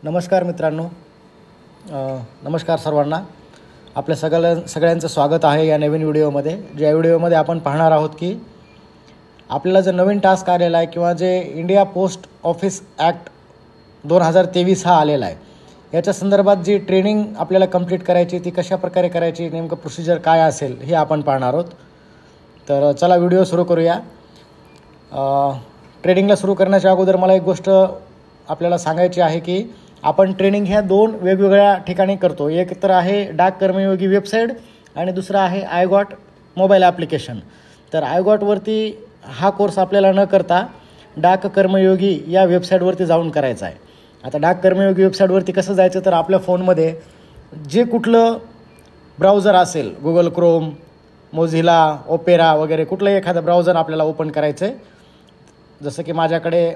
नमस्कार मित्रांनो, नमस्कार सर्वांना. आपल्या सगळ्यांचं स्वागत आहे या नवीन व्हिडिओमध्ये. ज्या व्हिडिओमध्ये आपण पाहणार आहोत की आपल्याला जो नवीन टास्क आलेला आहे किंवा जे इंडिया पोस्ट ऑफिस ॲक्ट 2023 हा आलेला आहे, याच्या संदर्भात जी ट्रेनिंग आपल्याला कंप्लीट करायची ती कशा प्रकारे करायची, नेमकं प्रोसिजर काय असेल हे आपण पाहणार आहोत. तर चला व्हिडिओ सुरू करूया. ट्रेनिंगला सुरू करण्याच्या अगोदर मला एक गोष्ट आपल्याला सांगायची आहे की आपण ट्रेनिंग ह्या दोन वेगवेगळ्या ठिकाणी करतो. एक तर आहे डाक कर्मयोगी वेबसाईट आणि दुसरा आहे आयगॉट मोबाईल ॲप्लिकेशन. तर आयगॉटवरती हा कोर्स आपल्याला न करता डाक कर्मयोगी या वेबसाईटवरती जाऊन करायचा आहे. आता डाक कर्मयोगी वेबसाईटवरती कसं जायचं, तर आपल्या फोनमध्ये जे कुठलं ब्राउझर असेल, गुगल क्रोम, मोझिला, ओपेरा वगैरे कुठलंही एखादं ब्राउझर आपल्याला ओपन करायचं आहे. जसं की माझ्याकडे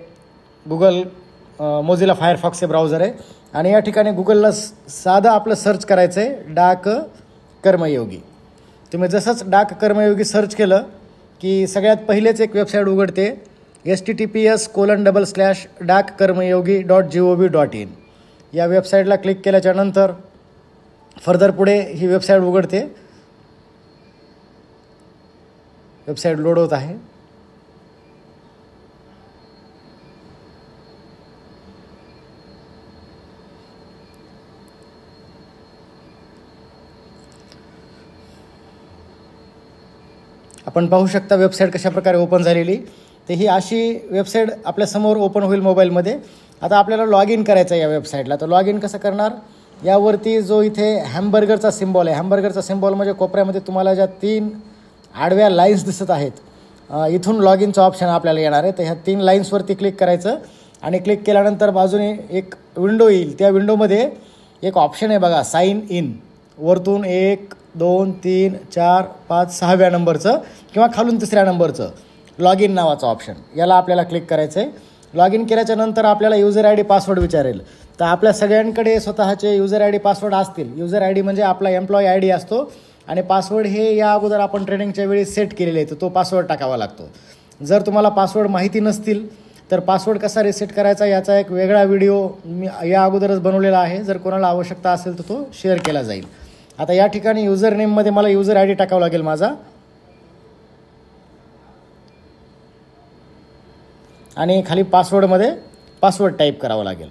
मोझिला फायरफॉक्स हे ब्राउझर आहे आणि या ठिकाणी गुगलला साधं आपलं सर्च करायचं आहे डाक कर्मयोगी. तुम्ही जसंच डाक कर्मयोगी सर्च केलं की सगळ्यात पहिलेच एक वेबसाईट उघडते, https://dakkarmayogi.gov.in. या वेबसाईटला क्लिक केल्याच्यानंतर फर्दर पुढे ही वेबसाईट उघडते. वेबसाईट लोड होत आहे. आपण पाहू शकता वेबसाईट कशा प्रकारे ओपन झालेली. तर ही अशी वेबसाईट आपल्यासमोर ओपन होईल मोबाईलमध्ये. आता आपल्याला लॉग इन करायचं आहे या वेबसाईटला. तर लॉग इन कसं करणार, यावरती जो इथे हॅमबर्गरचा सिम्बॉल आहे, हॅमबर्गरचा सिम्बॉल म्हणजे कोपऱ्यामध्ये तुम्हाला ज्या 3 आडव्या लाईन्स दिसत आहेत, इथून लॉग इनचं ऑप्शन आपल्याला येणार आहे. तर ह्या 3 लाईन्सवरती क्लिक करायचं आणि क्लिक केल्यानंतर बाजूने एक विंडो येईल. त्या विंडोमध्ये एक ऑप्शन आहे बघा, साइन इन. वरतून 1, 2, 3, 4, 5, 6व्या नंबरचं किंवा खालून 3ऱ्या नंबरचं लॉग इन नावाचं ऑप्शन, याला आपल्याला क्लिक करायचं आहे. लॉग इन केल्याच्या नंतर आपल्याला युजर आय डी पासवर्ड विचारेल. तर आपल्या सगळ्यांकडे स्वतःचे युजर आय डी पासवर्ड असतील. युजर आय डी म्हणजे आपला एम्प्लॉई आय डी असतो आणि पासवर्ड हे या अगोदर आपण ट्रेनिंगच्या वेळी सेट केलेले आहे, तर तो पासवर्ड टाकावा लागतो. जर तुम्हाला पासवर्ड माहिती नसतील तर पासवर्ड कसा रिसेट करायचा याचा एक वेगळा व्हिडिओ मी या अगोदरच बनवलेला आहे. जर कोणाला आवश्यकता असेल तर तो शेअर केला जाईल. आता या ठिकाणी युजर नेममध्ये मला युजर आय डी टाकावा लागेल माझा आणि खाली पासवर्डमध्ये पासवर्ड टाईप करावा लागेल.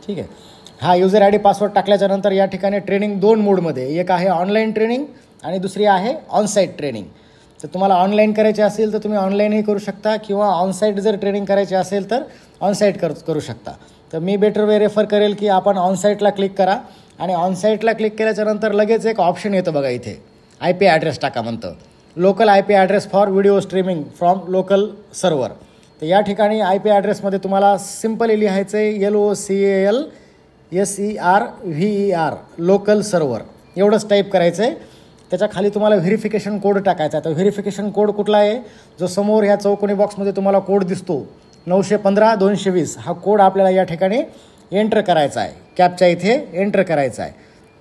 ठीक आहे. हा युजर आय डी पासवर्ड टाकल्याच्यानंतर या ठिकाणी ट्रेनिंग 2 मोडमध्ये, एक आहे ऑनलाईन ट्रेनिंग आणि दुसरी आहे ऑनसाईट ट्रेनिंग. तर तुम्हाला ऑनलाईन करायचे असेल तर तुम्ही ऑनलाईनही करू शकता किंवा ऑनसाईट जर ट्रेनिंग करायची असेल तर ऑनसाईट करू शकता. तर मी बेटर वे रेफर करेल की आपण ऑनसाईटला क्लिक करा आणि ऑनसाईटला क्लिक केल्याच्यानंतर लगेच एक ऑप्शन येतं बघा, इथे IP ॲड्रेस टाका म्हणतं, local IP address for video streaming from local server. तर या ठिकाणी IP ॲड्रेसमध्ये तुम्हाला सिम्पली लिहायचं आहे LOCALSERVER लोकल सर्व्हर, एवढंच टाईप करायचं आहे. त्याच्या खाली तुम्हाला व्हेरिफिकेशन कोड टाकायचा आहे. तर व्हेरिफिकेशन कोड कुठला आहे, जो समोर ह्या चौकोनी बॉक्समध्ये तुम्हाला कोड दिसतो 915-220, हा कोड आपल्याला या ठिकाणी एंटर करायचा आहे. कॅपच्या इथे एंटर करायचा आहे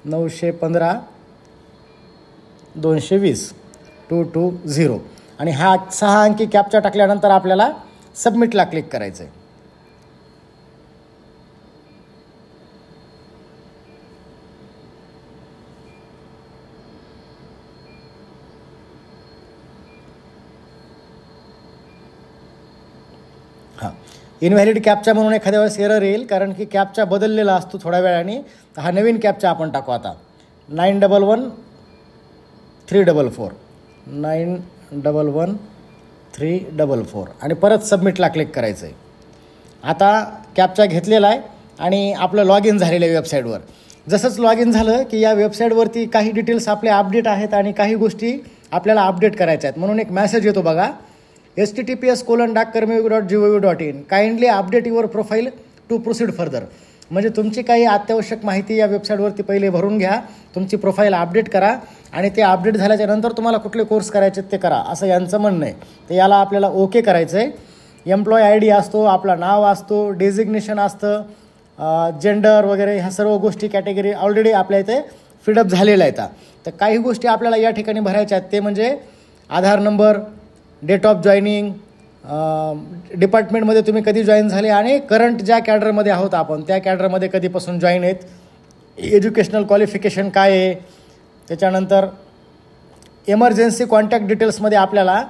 915-220-220 आणि हा 6 अंकी कॅपच्या टाकल्यानंतर आपल्याला सबमिटला क्लिक करायचं आहे. हां, इनव्हॅलिड कॅपचा म्हणून एखाद्या वेळेस एरर येईल, कारण की कॅपचा बदललेला असतो थोड्या वेळाने. हा नवीन कॅपचा आपण टाकू आता 911344 911344 आणि परत सबमिटला क्लिक करायचं आहे. आता कॅपचा घेतलेला आहे आणि आपलं लॉग इन झालेलं आहे वेबसाईटवर. जसंच लॉग इन झालं की या वेबसाईटवरती काही डिटेल्स आपले अपडेट आहेत आणि काही गोष्टी आपल्याला अपडेट करायच्या आहेत. म्हणून एक मेसेज येतो बघा, https://dakkarmayogi.gov.in kindly update your profile to proceed further. म्हणजे तुमची काही अत्यावश्यक माहिती या वेबसाईटवरती पहिले भरून घ्या, तुमची प्रोफाईल अपडेट करा आणि ते अपडेट झाल्याच्या नंतर तुम्हाला कुठले कोर्स करायचे ते करा, असं यांचं म्हणणं आहे. तर याला आपल्याला ओके करायचं आहे. एम्प्लॉय आय डी असतो, आपलं नाव असतो, डेझिग्नेशन असतं, जेंडर वगैरे ह्या सर्व गोष्टी कॅटेगरी ऑलरेडी आपल्या इथे फिडअप झालेल्या आहेत. तर काही गोष्टी आपल्याला या ठिकाणी भरायच्या आहेत, ते म्हणजे आधार नंबर, डेट ऑफ जॉईनिंग, डिपार्टमेंटमध्ये तुम्ही कधी जॉईन झाले आणि करंट ज्या कॅडरमध्ये आहोत आपण त्या कॅडरमध्ये कधीपासून जॉईन आहेत, एज्युकेशनल क्वालिफिकेशन काय आहे. त्याच्यानंतर इमर्जन्सी कॉन्टॅक्ट डिटेल्समध्ये आपल्याला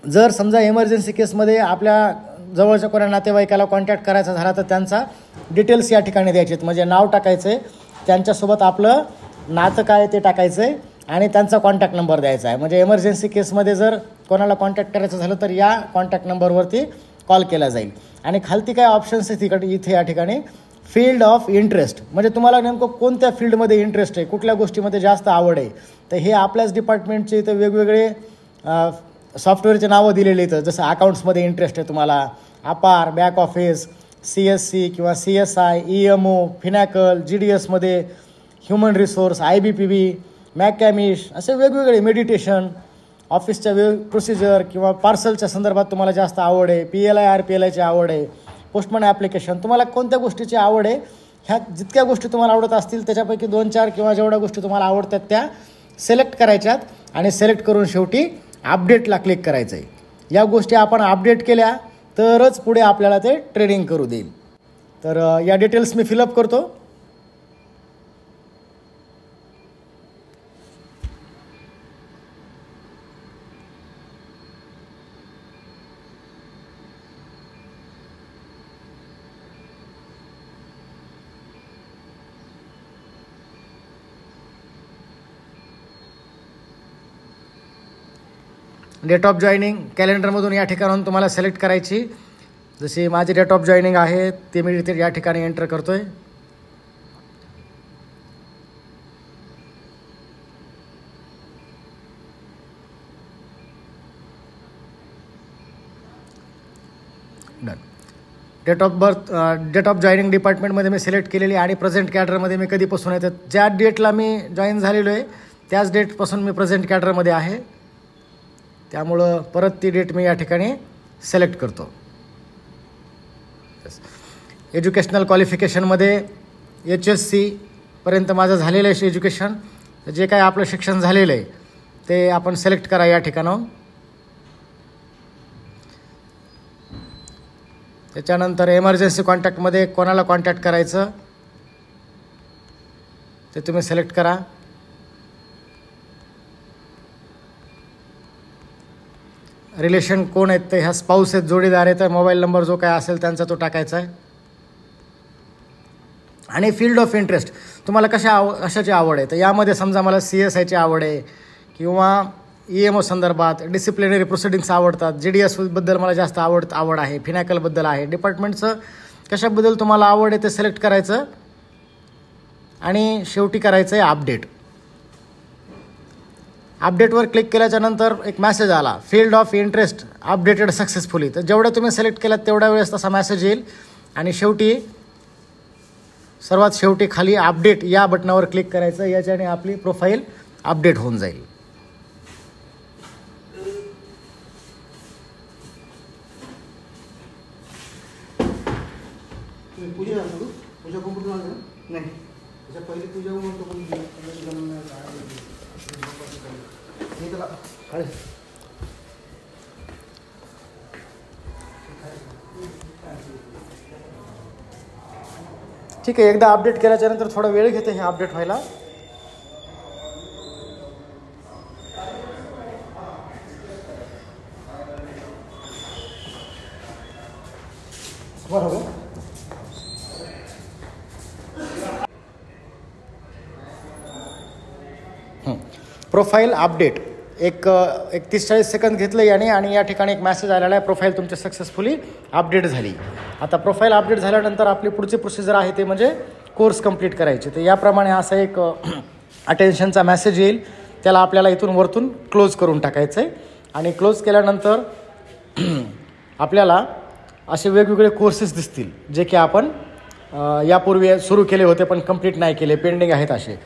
जर समजा इमर्जन्सी केसमध्ये आपल्या जवळच्या कोणा नातेवाईकाला कॉन्टॅक्ट करायचा झाला तर त्यांचा डिटेल्स या ठिकाणी द्यायचे आहेत. म्हणजे नाव टाकायचं आहे, त्यांच्यासोबत आपलं नातं काय ते टाकायचं आहे आणि त्यांचा कॉन्टॅक्ट नंबर द्यायचा आहे. म्हणजे इमर्जन्सी केसमध्ये जर कोणाला कॉन्टॅक्ट करायचं झालं तर या कॉन्टॅक्ट नंबरवरती कॉल केला जाईल. आणि खालती काय ऑप्शन्स आहेत इथे या ठिकाणी फील्ड ऑफ इंटरेस्ट, म्हणजे तुम्हाला नेमकं कोणत्या फील्डमध्ये इंटरेस्ट आहे, कुठल्या गोष्टीमध्ये जास्त आवड आहे. तर हे आपल्याच डिपार्टमेंटचे इथं वेगवेगळे सॉफ्टवेअरचे नावं दिलेले आहेत. जसं अकाउंट्समध्ये इंटरेस्ट आहे तुम्हाला, अपार, बॅक ऑफिस, CSC किंवा CSI, EMO, फिनॅकल, GDSमध्ये ह्युमन रिसोर्स, IBPB, मॅकॅमिश, असे वेगवेगळे मेडिटेशन, ऑफिसच्या प्रोसिजर किंवा पार्सलच्या संदर्भात तुम्हाला जास्त आवड आहे, PLI RPLIची आवड आहे, पोस्टमन ॲप्लिकेशन, तुम्हाला कोणत्या गोष्टीची आवड आहे, ह्या जितक्या गोष्टी तुम्हाला आवडत असतील त्याच्यापैकी 2-4 किंवा जेवढ्या गोष्टी तुम्हाला आवडतात त्या सिलेक्ट करायच्यात आणि सिलेक्ट करून शेवटी अपडेटला क्लिक करायचं आहे. या गोष्टी आपण अपडेट केल्या तरच पुढे आपल्याला ते ट्रेडिंग करू देईल. तर या डिटेल्स मी फिलअप करतो. डेट ऑफ जॉईनिंग कॅलेंडरमधून या ठिकाणाहून तुम्हाला सिलेक्ट करायची. जशी माझी डेट ऑफ जॉईनिंग आहे ते मी इथे या ठिकाणी एंटर करतो आहे. Done. Date of birth, date of joining डिपार्टमेंटमध्ये मी सिलेक्ट केलेली आणि प्रेझेंट कॅडरमध्ये मी कधीपासून आहे तर ज्या डेटला मी जॉईन झालेलो आहे त्याच डेटपासून मी प्रेझेंट कॅडरमध्ये आहे. त्यामुळं परत ती डेट मी या ठिकाणी सिलेक्ट करतो. एज्युकेशनल क्वालिफिकेशनमध्ये HSC पर्यंत माझं झालेलं आहे एज्युकेशन. जे काय आपलं शिक्षण झालेलं आहे ते आपण सिलेक्ट करा या ठिकाणाहून. त्याच्यानंतर इमर्जन्सी कॉन्टॅक्टमध्ये कोणाला कॉन्टॅक्ट करायचं ते तुम्ही सिलेक्ट करा. रिलेशन कोण आहेत ते ह्या स्पाऊस आहेत, जोडीदार आहेत, मोबाईल नंबर जो काय असेल त्यांचा तो टाकायचा आहे. आणि फील्ड ऑफ इंटरेस्ट तुम्हाला कशाची आवड आहे तर यामध्ये समजा मला CSIची आवड आहे किंवा EMO संदर्भात डिसिप्लिनरी प्रोसिडिंग्स आवडतात, GDSबद्दल मला जास्त आवड आहे, फिनॅकलबद्दल आहे, डिपार्टमेंटचं कशाबद्दल तुम्हाला आवड आहे ते सिलेक्ट करायचं आणि शेवटी करायचं आहे अपडेट. अपडेटवर क्लिक केल्याच्यानंतर एक मेसेज आला, field of interest updated successfully. तर जेवढं तुम्ही सिलेक्ट केलात तेवढ्या वेळेस तसा मेसेज येईल आणि शेवटी सर्वात शेवटी खाली अपडेट या बटनावर क्लिक करायचं. याच्याने आपली प्रोफाईल अपडेट होऊन जाईल. पूजा कॉम्प्युटर नाही त्याच्या पहिली पूजा म्हणतो पण त्याला ठीक आहे. एकदा अपडेट केल्याच्या नंतर थोडा वेळ घेते हे अपडेट व्हायला. बरोबर. प्रोफाईल अपडेट एक 30-40 सेकंद घेतलं याने आणि या ठिकाणी एक मेसेज आलेला आहे, प्रोफाईल तुमची सक्सेसफुली अपडेट झाली. आता प्रोफाईल अपडेट झाल्यानंतर आपली पुढची प्रोसिजर आहे ते म्हणजे कोर्स कंप्लीट करायची. तर याप्रमाणे असा एक अटेन्शनचा मेसेज येईल, त्याला आपल्याला इथून वरतून क्लोज करून टाकायचं आहे. आणि क्लोज केल्यानंतर आपल्याला असे वेगवेगळे कोर्सेस दिसतील जे की आपण यापूर्वी सुरू केले होते पण कंप्लीट नाही केले, पेंडिंग आहेत असे.